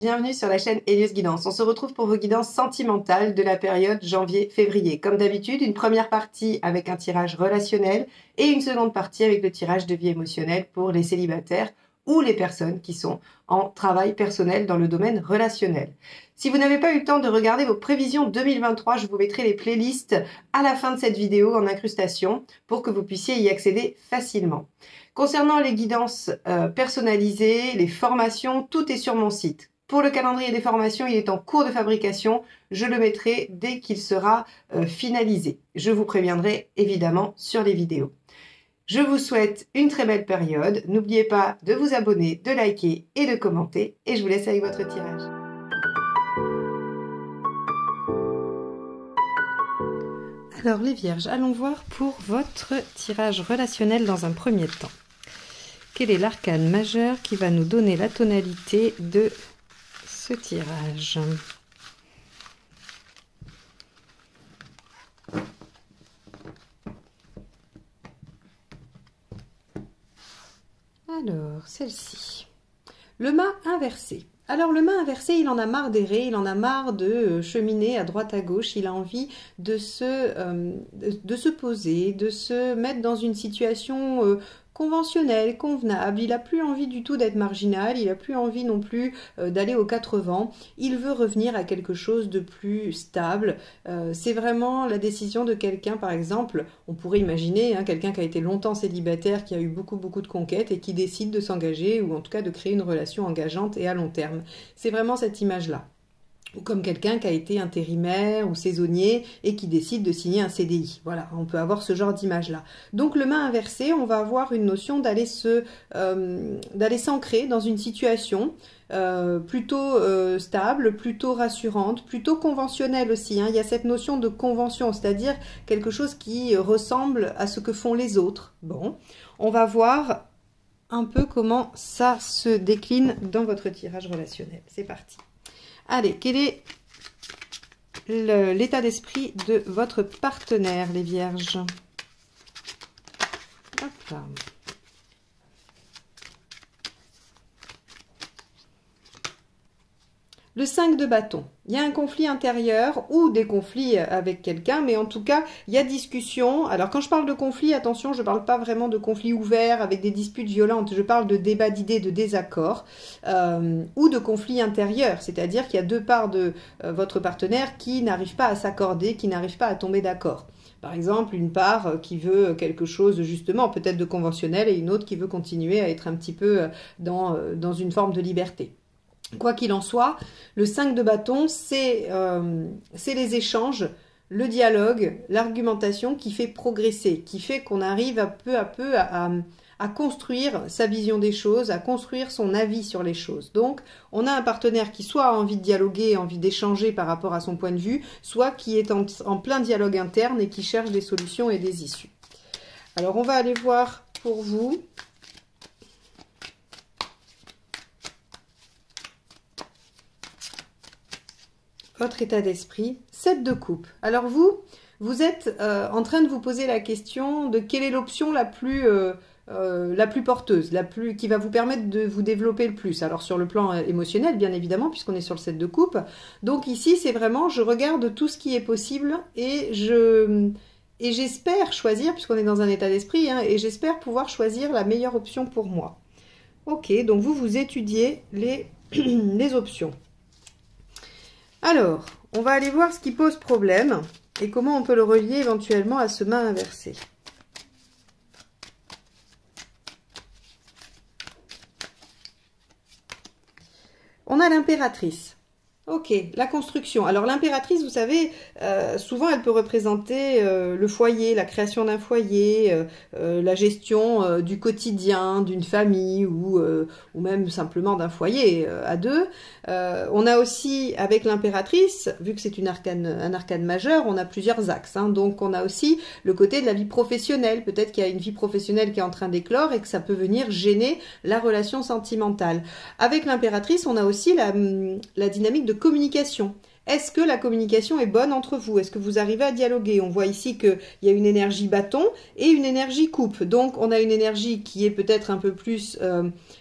Bienvenue sur la chaîne Hélios Guidance. On se retrouve pour vos guidances sentimentales de la période janvier-février. Comme d'habitude, une première partie avec un tirage relationnel et une seconde partie avec le tirage de vie émotionnelle pour les célibataires ou les personnes qui sont en travail personnel dans le domaine relationnel. Si vous n'avez pas eu le temps de regarder vos prévisions 2023, je vous mettrai les playlists à la fin de cette vidéo en incrustation pour que vous puissiez y accéder facilement. Concernant les guidances personnalisées, les formations, tout est sur mon site. Pour le calendrier des formations, il est en cours de fabrication. Je le mettrai dès qu'il sera finalisé. Je vous préviendrai évidemment sur les vidéos. Je vous souhaite une très belle période. N'oubliez pas de vous abonner, de liker et de commenter. Et je vous laisse avec votre tirage. Alors les vierges, allons voir pour votre tirage relationnel dans un premier temps. Quel est l'arcane majeur qui va nous donner la tonalité de ce tirage? Alors, celle-ci. Le mât inversé. Alors, le mât inversé, il en a marre d'errer, il en a marre de cheminer à droite à gauche, il a envie de se poser, de se mettre dans une situation conventionnel, convenable, il n'a plus envie du tout d'être marginal, il n'a plus envie non plus d'aller aux quatre vents, il veut revenir à quelque chose de plus stable. C'est vraiment la décision de quelqu'un, par exemple, on pourrait imaginer quelqu'un qui a été longtemps célibataire, qui a eu beaucoup de conquêtes et qui décide de s'engager ou en tout cas de créer une relation engageante et à long terme. C'est vraiment cette image-là. Ou comme quelqu'un qui a été intérimaire ou saisonnier et qui décide de signer un CDI. Voilà, on peut avoir ce genre d'image-là. Donc le mât inversé, on va avoir une notion d'aller s'ancrer dans une situation plutôt stable, plutôt rassurante, plutôt conventionnelle aussi. Il y a cette notion de convention, c'est-à-dire quelque chose qui ressemble à ce que font les autres. Bon, on va voir un peu comment ça se décline dans votre tirage relationnel. C'est parti. Allez, quel est l'état d'esprit de votre partenaire, les vierges? Hop là. Le 5 de bâton. Il y a un conflit intérieur ou des conflits avec quelqu'un, mais en tout cas, il y a discussion. Alors, quand je parle de conflit, attention, je ne parle pas vraiment de conflits ouverts avec des disputes violentes. Je parle de débats d'idées, de désaccords ou de conflits intérieurs. C'est-à-dire qu'il y a deux parts de votre partenaire qui n'arrivent pas à s'accorder, qui n'arrivent pas à tomber d'accord. Par exemple, une part qui veut quelque chose justement peut-être de conventionnel et une autre qui veut continuer à être un petit peu dans une forme de liberté. Quoi qu'il en soit, le 5 de bâton, c'est les échanges, le dialogue, l'argumentation qui fait progresser, qui fait qu'on arrive à peu à construire sa vision des choses, à construire son avis sur les choses. Donc, on a un partenaire qui soit a envie de dialoguer, envie d'échanger par rapport à son point de vue, soit qui est en plein dialogue interne et qui cherche des solutions et des issues. Alors, on va aller voir pour vous. Votre état d'esprit, 7 de coupe. Alors vous êtes en train de vous poser la question de quelle est l'option la plus porteuse, qui va vous permettre de vous développer le plus. Alors sur le plan émotionnel, bien évidemment, puisqu'on est sur le 7 de coupe. Donc ici, c'est vraiment, je regarde tout ce qui est possible et j'espère choisir, puisqu'on est dans un état d'esprit, et j'espère pouvoir choisir la meilleure option pour moi. Ok, donc vous étudiez les options. Alors, on va aller voir ce qui pose problème et comment on peut le relier éventuellement à ce mât inversé. On a l'impératrice. Ok, la construction. Alors l'impératrice, vous savez, souvent elle peut représenter le foyer, la création d'un foyer, la gestion du quotidien, d'une famille ou même simplement d'un foyer à deux. On a aussi, avec l'impératrice, vu que c'est un arcane majeur, on a plusieurs axes. Donc on a aussi le côté de la vie professionnelle. Peut-être qu'il y a une vie professionnelle qui est en train d'éclore et que ça peut venir gêner la relation sentimentale. Avec l'impératrice, on a aussi la dynamique de communication. est-ce que la communication est bonne entre vous? Est-ce que vous arrivez à dialoguer? On voit ici qu'il y a une énergie bâton et une énergie coupe. Donc, on a une énergie qui est peut-être un peu plus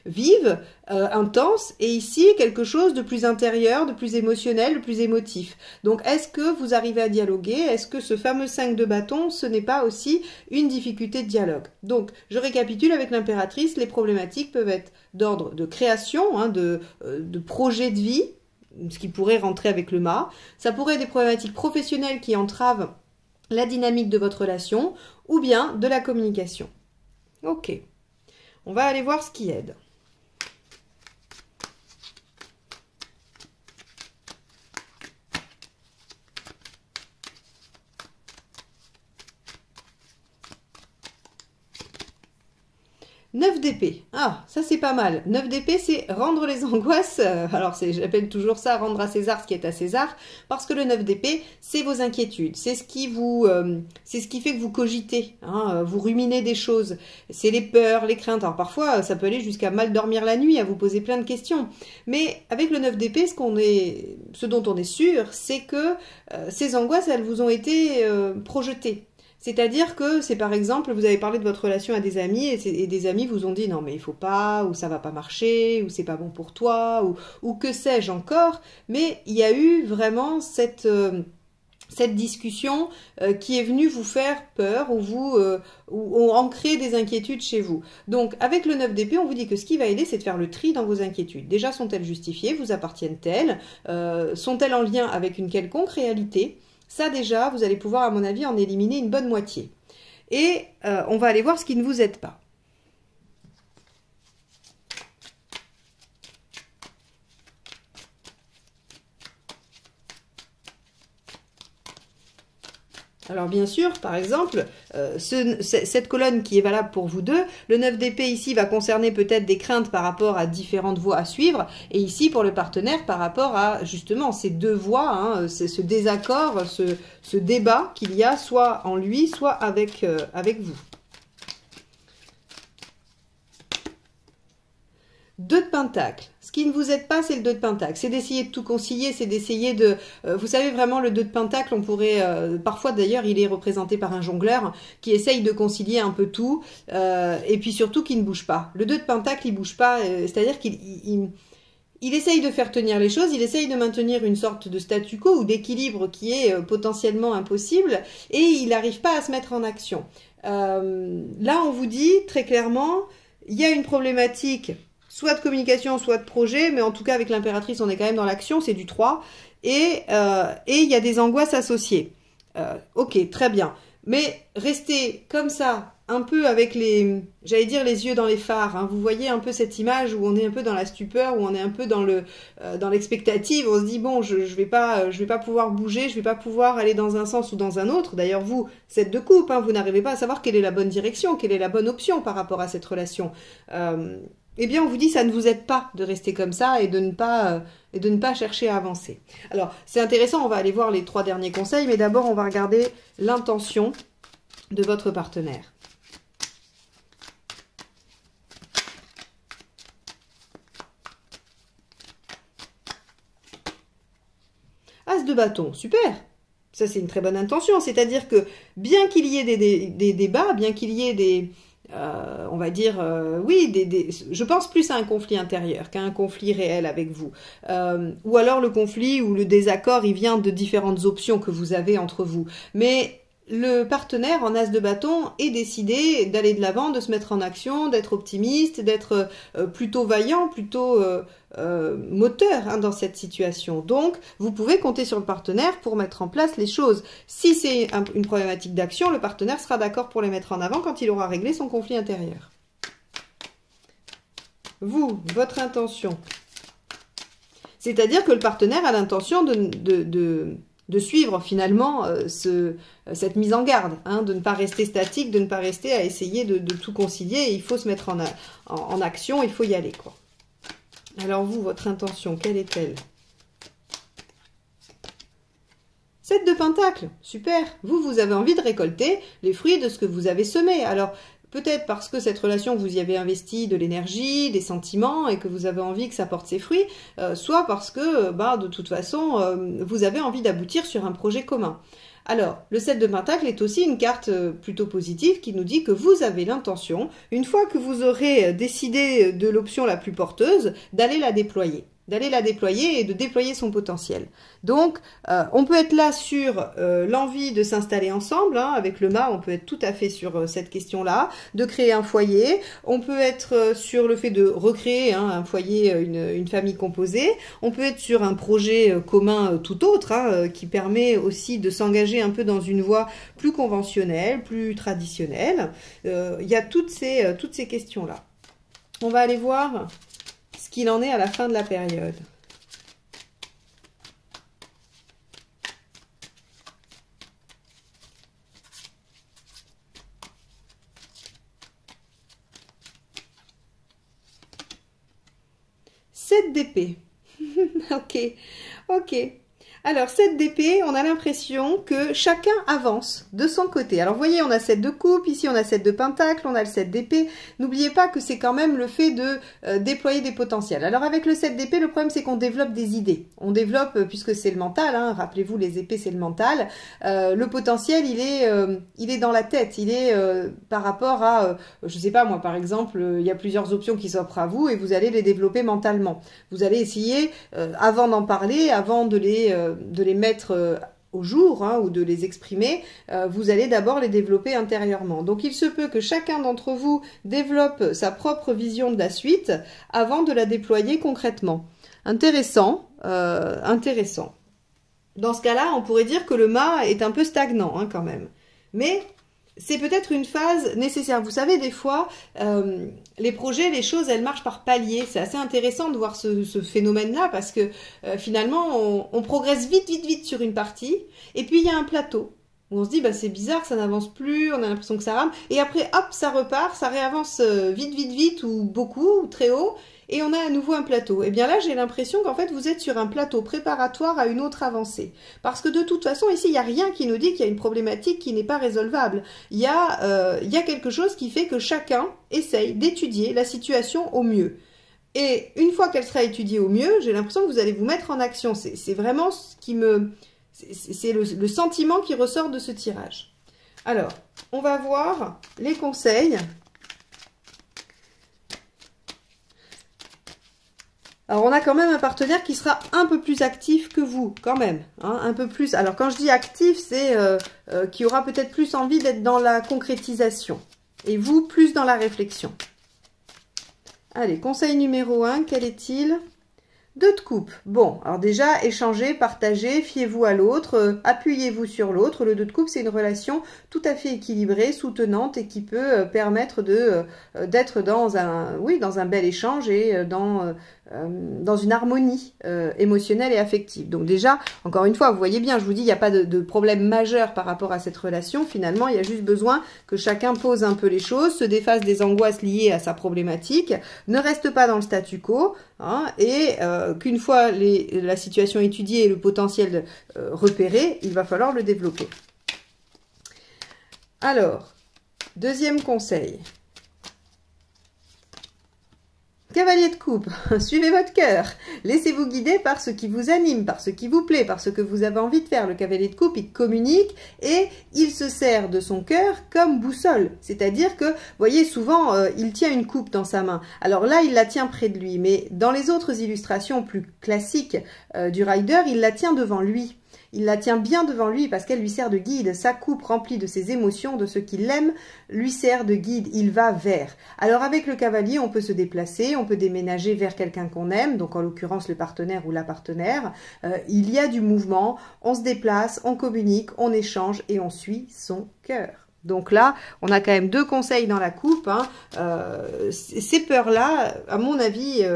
vive, intense, et ici, quelque chose de plus intérieur, de plus émotionnel, de plus émotif. Donc, est-ce que vous arrivez à dialoguer? Est-ce que ce fameux 5 de bâton, ce n'est pas aussi une difficulté de dialogue? Donc, je récapitule avec l'impératrice, les problématiques peuvent être d'ordre de création, hein, de projet de vie, ce qui pourrait rentrer avec le mât. Ça pourrait être des problématiques professionnelles qui entravent la dynamique de votre relation, ou bien de la communication. Ok, on va aller voir ce qui aide. 9 d'épée. Ah, ça c'est pas mal. 9 d'épée, c'est rendre les angoisses. Alors, j'appelle toujours ça rendre à César ce qui est à César, parce que le 9 d'épée, c'est vos inquiétudes. C'est ce qui fait que vous cogitez, hein, vous ruminez des choses. C'est les peurs, les craintes. Alors, parfois, ça peut aller jusqu'à mal dormir la nuit, à vous poser plein de questions. Mais avec le 9 d'épée, ce dont on est sûr, c'est que ces angoisses, elles vous ont été projetées. C'est-à-dire que c'est par exemple, vous avez parlé de votre relation à des amis et des amis vous ont dit non mais il faut pas, ou ça va pas marcher, ou c'est pas bon pour toi, ou que sais-je encore. Mais il y a eu vraiment cette discussion qui est venue vous faire peur ou ancrer des inquiétudes chez vous. Donc avec le 9 d'épée, on vous dit que ce qui va aider, c'est de faire le tri dans vos inquiétudes. Déjà, sont-elles justifiées? Vous appartiennent-elles? Sont-elles en lien avec une quelconque réalité? Ça déjà, vous allez pouvoir, à mon avis, en éliminer une bonne moitié. Et on va aller voir ce qui ne vous aide pas. Alors bien sûr, par exemple, cette colonne qui est valable pour vous deux, le 9 d'épée ici va concerner peut-être des craintes par rapport à différentes voies à suivre, et ici pour le partenaire par rapport à justement ces deux voies, hein, ce désaccord, ce débat qu'il y a soit en lui, soit avec vous. 2 de Pentacle. Ce qui ne vous aide pas, c'est le 2 de Pentacle. C'est d'essayer de tout concilier, c'est d'essayer de... vous savez vraiment, le 2 de Pentacle, on pourrait... parfois, d'ailleurs, il est représenté par un jongleur qui essaye de concilier un peu tout, et puis surtout qui ne bouge pas. Le 2 de Pentacle, il bouge pas, c'est-à-dire qu'il essaye de faire tenir les choses, il essaye de maintenir une sorte de statu quo ou d'équilibre qui est potentiellement impossible, et il n'arrive pas à se mettre en action. Là, on vous dit très clairement, il y a une problématique... soit de communication, soit de projet, mais en tout cas avec l'impératrice, on est quand même dans l'action, c'est du 3, et il y a des angoisses associées. Ok, très bien. Mais restez comme ça, un peu avec j'allais dire les yeux dans les phares, hein. Vous voyez un peu cette image où on est un peu dans la stupeur, où on est un peu dans l'expectative, on se dit bon, je vais pas pouvoir bouger, je vais pas pouvoir aller dans un sens ou dans un autre. D'ailleurs vous, 7 de coupe, hein, vous n'arrivez pas à savoir quelle est la bonne direction, quelle est la bonne option par rapport à cette relation. Eh bien, on vous dit ça ne vous aide pas de rester comme ça et de ne pas chercher à avancer. Alors, c'est intéressant, on va aller voir les 3 derniers conseils, mais d'abord, on va regarder l'intention de votre partenaire. As de bâton, super! Ça, c'est une très bonne intention, c'est-à-dire que bien qu'il y ait des débats, bien qu'il y ait on va dire, oui, je pense plus à un conflit intérieur qu'à un conflit réel avec vous. Ou alors le conflit ou le désaccord, il vient de différentes options que vous avez entre vous. Mais le partenaire en as de bâton est décidé d'aller de l'avant, de se mettre en action, d'être optimiste, d'être plutôt vaillant, plutôt moteur, hein, dans cette situation. Donc, vous pouvez compter sur le partenaire pour mettre en place les choses. Si c'est une problématique d'action, le partenaire sera d'accord pour les mettre en avant quand il aura réglé son conflit intérieur. Vous, votre intention. C'est-à-dire que le partenaire a l'intention de suivre finalement cette mise en garde, hein, de ne pas rester statique, de ne pas rester à essayer de tout concilier. Il faut se mettre en action, il faut y aller, quoi. Alors vous, votre intention, quelle est-elle? 7 de Pentacle, super. Vous avez envie de récolter les fruits de ce que vous avez semé. Alors, peut-être parce que cette relation, vous y avez investi de l'énergie, des sentiments, et que vous avez envie que ça porte ses fruits, soit parce que, de toute façon, vous avez envie d'aboutir sur un projet commun. Alors, le 7 de Pentacle est aussi une carte plutôt positive qui nous dit que vous avez l'intention, une fois que vous aurez décidé de l'option la plus porteuse, d'aller la déployer. Et de déployer son potentiel. Donc, on peut être là sur l'envie de s'installer ensemble, hein, avec le mât, on peut être tout à fait sur cette question-là, de créer un foyer, on peut être sur le fait de recréer un foyer, une famille composée, on peut être sur un projet commun tout autre, hein, qui permet aussi de s'engager un peu dans une voie plus conventionnelle, plus traditionnelle. Il y a toutes ces questions-là. On va aller voir ce qu'il en est à la fin de la période. Sept d'épée. Ok. Alors, 7 d'épée, on a l'impression que chacun avance de son côté. Alors, vous voyez, on a 7 de coupe, ici on a 7 de pentacle, on a le 7 d'épée. N'oubliez pas que c'est quand même le fait de déployer des potentiels. Alors, avec le 7 d'épée, le problème c'est qu'on développe des idées. On développe, puisque c'est le mental, hein, rappelez-vous, les épées c'est le mental. Le potentiel, il est dans la tête. Il est par rapport à, je sais pas moi, par exemple, il y a plusieurs options qui s'offrent à vous et vous allez les développer mentalement. Vous allez essayer, avant d'en parler, avant de les mettre au jour, hein, ou de les exprimer, vous allez d'abord les développer intérieurement. Donc il se peut que chacun d'entre vous développe sa propre vision de la suite avant de la déployer concrètement. Intéressant. Dans ce cas-là, on pourrait dire que le mât est un peu stagnant, hein, quand même. Mais c'est peut-être une phase nécessaire. Vous savez, des fois, les projets, les choses, elles marchent par paliers. C'est assez intéressant de voir ce phénomène-là parce que finalement, on progresse vite sur une partie. Et puis, il y a un plateau où on se dit, c'est bizarre, ça n'avance plus, on a l'impression que ça rame. Et après, hop, ça repart, ça réavance vite ou beaucoup, ou très haut. Et on a à nouveau un plateau. Et bien là, j'ai l'impression qu'en fait, vous êtes sur un plateau préparatoire à une autre avancée. Parce que de toute façon, ici, il n'y a rien qui nous dit qu'il y a une problématique qui n'est pas résolvable. Il y a quelque chose qui fait que chacun essaye d'étudier la situation au mieux. Et une fois qu'elle sera étudiée au mieux, j'ai l'impression que vous allez vous mettre en action. C'est vraiment ce qui me... C'est le sentiment qui ressort de ce tirage. Alors, on va voir les conseils. Alors, on a quand même un partenaire qui sera un peu plus actif que vous, quand même, hein, un peu plus. Alors, quand je dis actif, c'est qui aura peut-être plus envie d'être dans la concrétisation. Et vous, plus dans la réflexion. Allez, conseil numéro 1, quel est-il ? 2 de coupe. Bon, alors déjà, échangez, partagez, fiez-vous à l'autre, appuyez-vous sur l'autre. Le 2 de coupe, c'est une relation tout à fait équilibrée, soutenante et qui peut permettre d'être dans un bel échange et dans une harmonie émotionnelle et affective. Donc déjà, encore une fois, vous voyez bien, je vous dis, il n'y a pas de problème majeur par rapport à cette relation. Finalement, il y a juste besoin que chacun pose un peu les choses, se défasse des angoisses liées à sa problématique, ne reste pas dans le statu quo, hein, et qu'une fois la situation étudiée et le potentiel repéré, il va falloir le développer. Alors, deuxième conseil. Cavalier de coupe, suivez votre cœur, laissez-vous guider par ce qui vous anime, par ce qui vous plaît, par ce que vous avez envie de faire. Le cavalier de coupe, il communique et il se sert de son cœur comme boussole. C'est-à-dire que, vous voyez, souvent, il tient une coupe dans sa main. Alors là, il la tient près de lui, mais dans les autres illustrations plus classiques du rider, il la tient devant lui. Il la tient bien devant lui parce qu'elle lui sert de guide. Sa coupe remplie de ses émotions, de ce qu'il aime, lui sert de guide. Il va vers. Alors avec le cavalier, on peut se déplacer, on peut déménager vers quelqu'un qu'on aime, donc en l'occurrence le partenaire ou la partenaire. Il y a du mouvement, on se déplace, on communique, on échange et on suit son cœur. Donc là, on a quand même 2 conseils dans la coupe, hein. Ces peurs-là, à mon avis,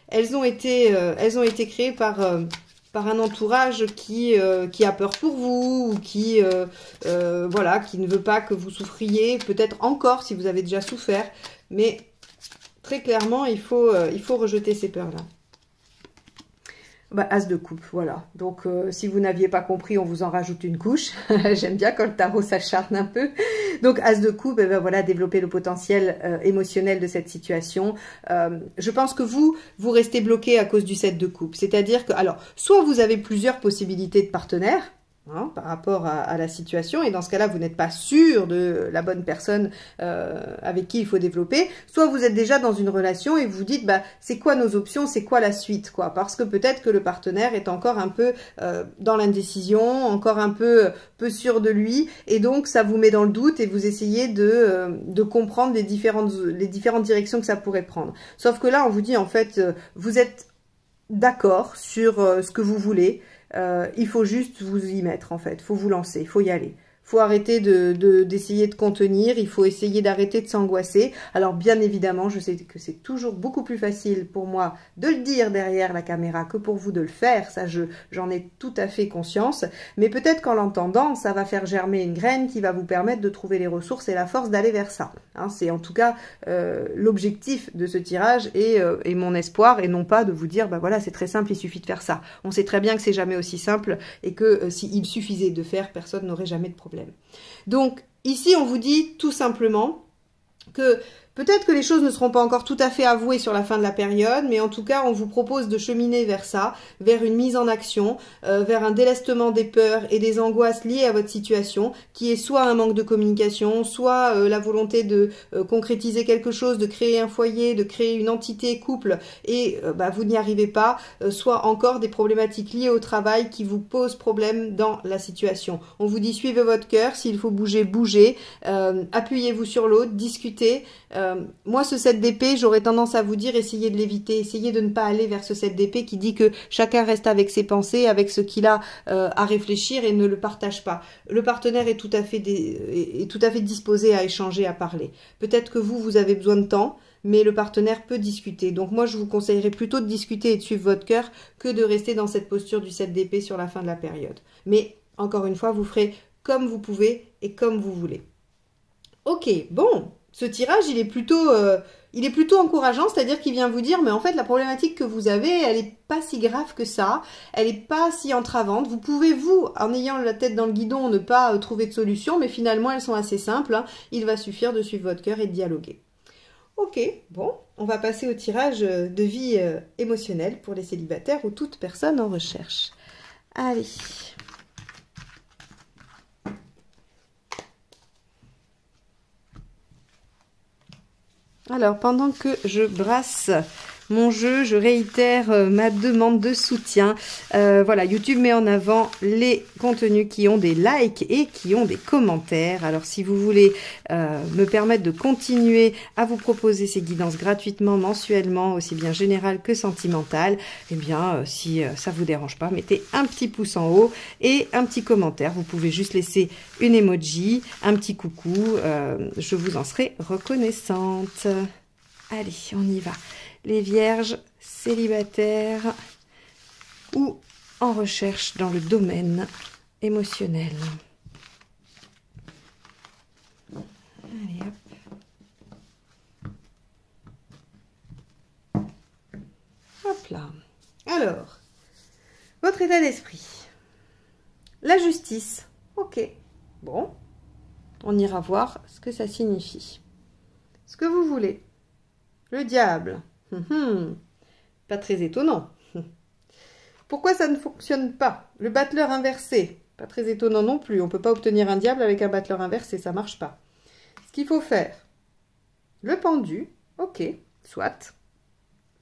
elles ont été créées par un entourage qui a peur pour vous, ou qui ne veut pas que vous souffriez, peut-être encore si vous avez déjà souffert, mais très clairement, il faut rejeter ces peurs-là. Bah, As de coupe, voilà. Donc, si vous n'aviez pas compris, on vous en rajoute une couche. J'aime bien quand le tarot s'acharne un peu. Donc, As de coupe, et ben voilà, développer le potentiel émotionnel de cette situation. Je pense que vous restez bloqué à cause du 7 de coupe. C'est-à-dire que, alors, soit vous avez plusieurs possibilités de partenaires, hein, par rapport à la situation, et dans ce cas-là, vous n'êtes pas sûr de la bonne personne avec qui il faut développer, soit vous êtes déjà dans une relation et vous vous dites, bah, c'est quoi nos options, c'est quoi la suite, quoi, parce que peut-être que le partenaire est encore un peu dans l'indécision, encore un peu sûr de lui, et donc ça vous met dans le doute et vous essayez de comprendre les différentes directions que ça pourrait prendre. Sauf que là, on vous dit, en fait, vous êtes d'accord sur ce que vous voulez. Il faut juste vous y mettre, en fait. Il faut vous lancer, il faut y aller. Il faut arrêter d'essayer de contenir, il faut essayer d'arrêter de s'angoisser. Alors bien évidemment, je sais que c'est toujours beaucoup plus facile pour moi de le dire derrière la caméra que pour vous de le faire, ça j'en ai tout à fait conscience, mais peut-être qu'en l'entendant, ça va faire germer une graine qui va vous permettre de trouver les ressources et la force d'aller vers ça. Hein, c'est en tout cas l'objectif de ce tirage et mon espoir, et non pas de vous dire, bah voilà, c'est très simple, il suffit de faire ça. On sait très bien que c'est jamais aussi simple et que s'il suffisait de faire, personne n'aurait jamais de problème. Donc, ici, on vous dit tout simplement que peut-être que les choses ne seront pas encore tout à fait avouées sur la fin de la période, mais en tout cas, on vous propose de cheminer vers ça, vers une mise en action, vers un délestement des peurs et des angoisses liées à votre situation, qui est soit un manque de communication, soit la volonté de concrétiser quelque chose, de créer un foyer, de créer une entité couple, et bah, vous n'y arrivez pas, soit encore des problématiques liées au travail qui vous posent problème dans la situation. On vous dit suivez votre cœur, s'il faut bouger, bougez, appuyez-vous sur l'autre, discutez. Moi, ce 7 d'épée, j'aurais tendance à vous dire, essayez de l'éviter, essayez de ne pas aller vers ce 7 d'épée qui dit que chacun reste avec ses pensées, avec ce qu'il a à réfléchir et ne le partage pas. Le partenaire est tout à fait disposé à échanger, à parler. Peut-être que vous avez besoin de temps, mais le partenaire peut discuter. Donc moi, je vous conseillerais plutôt de discuter et de suivre votre cœur que de rester dans cette posture du 7 d'épée sur la fin de la période. Mais, encore une fois, vous ferez comme vous pouvez et comme vous voulez. Ok, bon. Ce tirage, il est plutôt encourageant, c'est-à-dire qu'il vient vous dire, mais en fait, la problématique que vous avez, elle n'est pas si grave que ça, elle n'est pas si entravante. Vous pouvez, vous, en ayant la tête dans le guidon, ne pas trouver de solution, mais finalement, elles sont assez simples. Hein. Il va suffire de suivre votre cœur et de dialoguer. Ok, bon, on va passer au tirage de vie émotionnelle pour les célibataires ou toute personne en recherche. Allez. Alors, pendant que je brasse mon jeu, je réitère ma demande de soutien. Voilà, YouTube met en avant les contenus qui ont des likes et qui ont des commentaires. Alors, si vous voulez me permettre de continuer à vous proposer ces guidances gratuitement, mensuellement, aussi bien générales que sentimentales, eh bien, si ça vous dérange pas, mettez un petit pouce en haut et un petit commentaire. Vous pouvez juste laisser une emoji, un petit coucou. Je vous en serai reconnaissante. Allez, on y va. Les vierges célibataires ou en recherche dans le domaine émotionnel. Allez, hop. Hop là. Alors, votre état d'esprit. La justice. Ok. Bon. On ira voir ce que ça signifie. Ce que vous voulez. Le diable. Pas très étonnant. Pourquoi ça ne fonctionne pas? Le battleur inversé. Pas très étonnant non plus. On ne peut pas obtenir un diable avec un battleur inversé. Ça ne marche pas. Ce qu'il faut faire. Le pendu. Ok. Soit.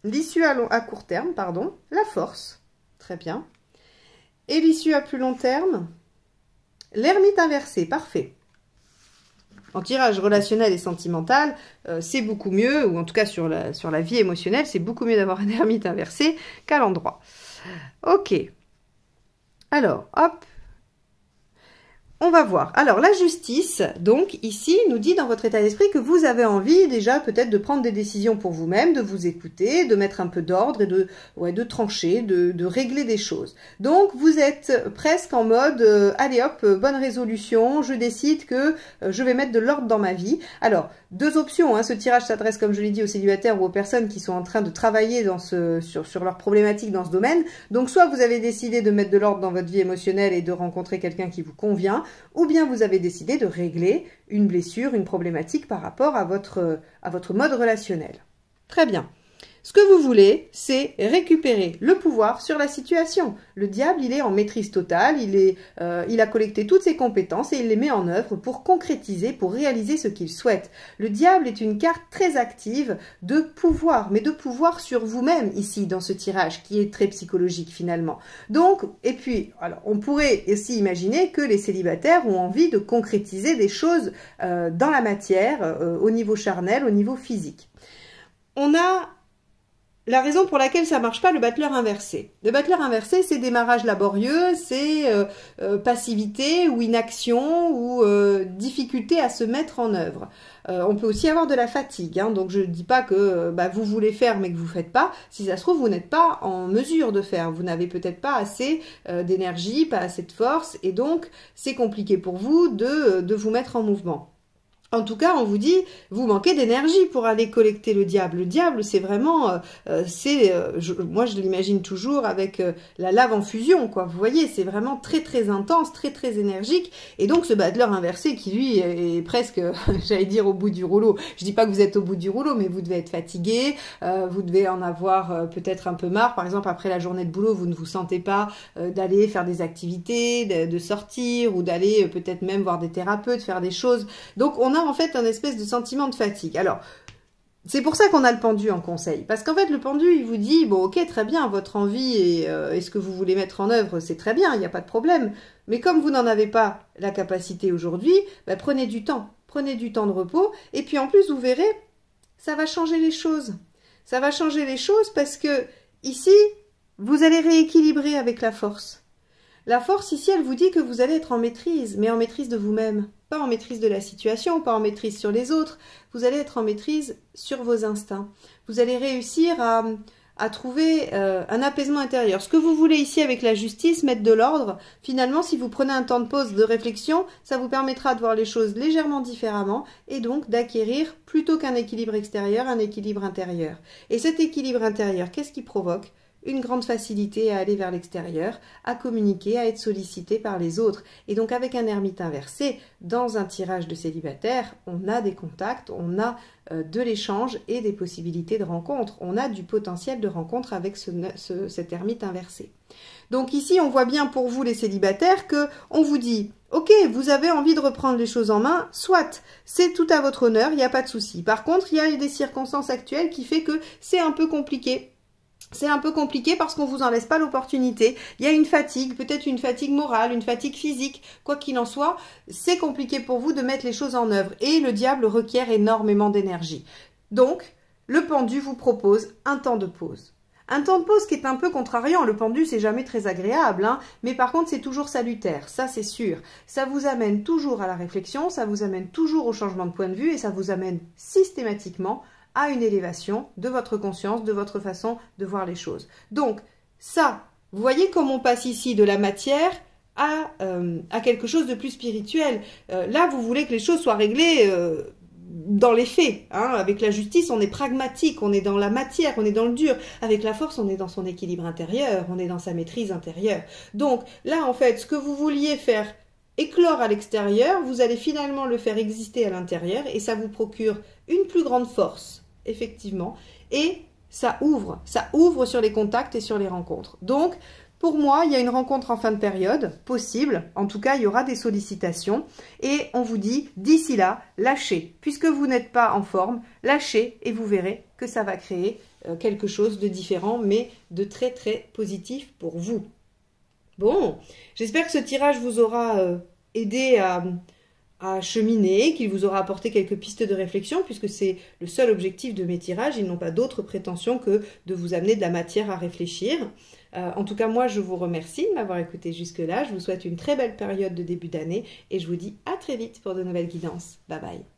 L'issue à court terme, pardon. La force. Très bien. Et l'issue à plus long terme. L'ermite inversé. Parfait. En tirage relationnel et sentimental, c'est beaucoup mieux, ou en tout cas sur la vie émotionnelle, c'est beaucoup mieux d'avoir un ermite inversé qu'à l'endroit. Ok. Alors, hop. On va voir. Alors, la justice, donc, ici, nous dit dans votre état d'esprit que vous avez envie, déjà, peut-être de prendre des décisions pour vous-même, de vous écouter, de mettre un peu d'ordre et de trancher, de régler des choses. Donc, vous êtes presque en mode, allez hop, bonne résolution, je décide que je vais mettre de l'ordre dans ma vie. Alors, deux options, hein. Ce tirage s'adresse, comme je l'ai dit, aux célibataires ou aux personnes qui sont en train de travailler sur leurs problématiques dans ce domaine. Donc, soit vous avez décidé de mettre de l'ordre dans votre vie émotionnelle et de rencontrer quelqu'un qui vous convient, ou bien vous avez décidé de régler une blessure, une problématique par rapport à votre mode relationnel. Très bien. Ce que vous voulez, c'est récupérer le pouvoir sur la situation. Le diable, il est en maîtrise totale, il a collecté toutes ses compétences et il les met en œuvre pour concrétiser, pour réaliser ce qu'il souhaite. Le diable est une carte très active de pouvoir, mais de pouvoir sur vous-même ici, dans ce tirage, qui est très psychologique finalement. Donc, et puis, alors, on pourrait aussi imaginer que les célibataires ont envie de concrétiser des choses dans la matière, au niveau charnel, au niveau physique. On a la raison pour laquelle ça marche pas, le battleur inversé. Le battleur inversé, c'est démarrage laborieux, c'est passivité ou inaction ou difficulté à se mettre en œuvre. On peut aussi avoir de la fatigue, hein, donc je ne dis pas que vous voulez faire mais que vous ne faites pas. Si ça se trouve, vous n'êtes pas en mesure de faire. Vous n'avez peut-être pas assez d'énergie, pas assez de force, et donc c'est compliqué pour vous de vous mettre en mouvement. En tout cas, on vous dit, vous manquez d'énergie pour aller collecter le diable. Le diable, c'est vraiment, moi je l'imagine toujours avec la lave en fusion, quoi. Vous voyez, c'est vraiment très très intense, très très énergique. Et donc ce battleur inversé qui lui est presque, j'allais dire au bout du rouleau. Je dis pas que vous êtes au bout du rouleau, mais vous devez être fatigué, vous devez en avoir peut-être un peu marre. Par exemple, après la journée de boulot, vous ne vous sentez pas d'aller faire des activités, de sortir ou d'aller peut-être même voir des thérapeutes, faire des choses. Donc on a en fait un espèce de sentiment de fatigue. Alors, c'est pour ça qu'on a le pendu en conseil. Parce qu'en fait, le pendu, il vous dit, bon, ok, très bien, votre envie et ce que vous voulez mettre en œuvre, c'est très bien, il n'y a pas de problème. Mais comme vous n'en avez pas la capacité aujourd'hui, prenez du temps. Prenez du temps de repos. Et puis en plus, vous verrez, ça va changer les choses. Ça va changer les choses parce que ici, vous allez rééquilibrer avec la force. La force, ici, elle vous dit que vous allez être en maîtrise, mais en maîtrise de vous-même. Pas en maîtrise de la situation, pas en maîtrise sur les autres. Vous allez être en maîtrise sur vos instincts. Vous allez réussir à trouver un apaisement intérieur. Ce que vous voulez ici avec la justice, mettre de l'ordre, finalement, si vous prenez un temps de pause, de réflexion, ça vous permettra de voir les choses légèrement différemment et donc d'acquérir, plutôt qu'un équilibre extérieur, un équilibre intérieur. Et cet équilibre intérieur, qu'est-ce qui provoque ? Une grande facilité à aller vers l'extérieur, à communiquer, à être sollicité par les autres. Et donc avec un ermite inversé, dans un tirage de célibataire, on a des contacts, on a de l'échange et des possibilités de rencontre. On a du potentiel de rencontre avec cet ermite inversé. Donc ici, on voit bien pour vous les célibataires que on vous dit « Ok, vous avez envie de reprendre les choses en main, soit, c'est tout à votre honneur, il n'y a pas de souci. Par contre, il y a des circonstances actuelles qui fait que c'est un peu compliqué. C'est un peu compliqué parce qu'on vous en laisse pas l'opportunité. Il y a une fatigue, peut-être une fatigue morale, une fatigue physique. Quoi qu'il en soit, c'est compliqué pour vous de mettre les choses en œuvre. Et le diable requiert énormément d'énergie. Donc, le pendu vous propose un temps de pause. Un temps de pause qui est un peu contrariant. Le pendu, c'est jamais très agréable, hein, mais par contre, c'est toujours salutaire. Ça, c'est sûr. Ça vous amène toujours à la réflexion, ça vous amène toujours au changement de point de vue et ça vous amène systématiquement à une élévation de votre conscience, de votre façon de voir les choses. Donc, ça, vous voyez comme on passe ici de la matière à quelque chose de plus spirituel. Là, vous voulez que les choses soient réglées dans les faits. Hein. Avec la justice, on est pragmatique, on est dans la matière, on est dans le dur. Avec la force, on est dans son équilibre intérieur, on est dans sa maîtrise intérieure. Donc, là, en fait, ce que vous vouliez faire éclore à l'extérieur, vous allez finalement le faire exister à l'intérieur et ça vous procure une plus grande force, effectivement, et ça ouvre sur les contacts et sur les rencontres. Donc, pour moi, il y a une rencontre en fin de période, possible, en tout cas, il y aura des sollicitations, et on vous dit, d'ici là, lâchez, puisque vous n'êtes pas en forme, lâchez, et vous verrez que ça va créer quelque chose de différent, mais de très très positif pour vous. Bon, j'espère que ce tirage vous aura aidé à cheminer, qu'il vous aura apporté quelques pistes de réflexion, puisque c'est le seul objectif de mes tirages. Ils n'ont pas d'autre prétention que de vous amener de la matière à réfléchir. En tout cas, moi, je vous remercie de m'avoir écouté jusque-là. Je vous souhaite une très belle période de début d'année et je vous dis à très vite pour de nouvelles guidances. Bye bye.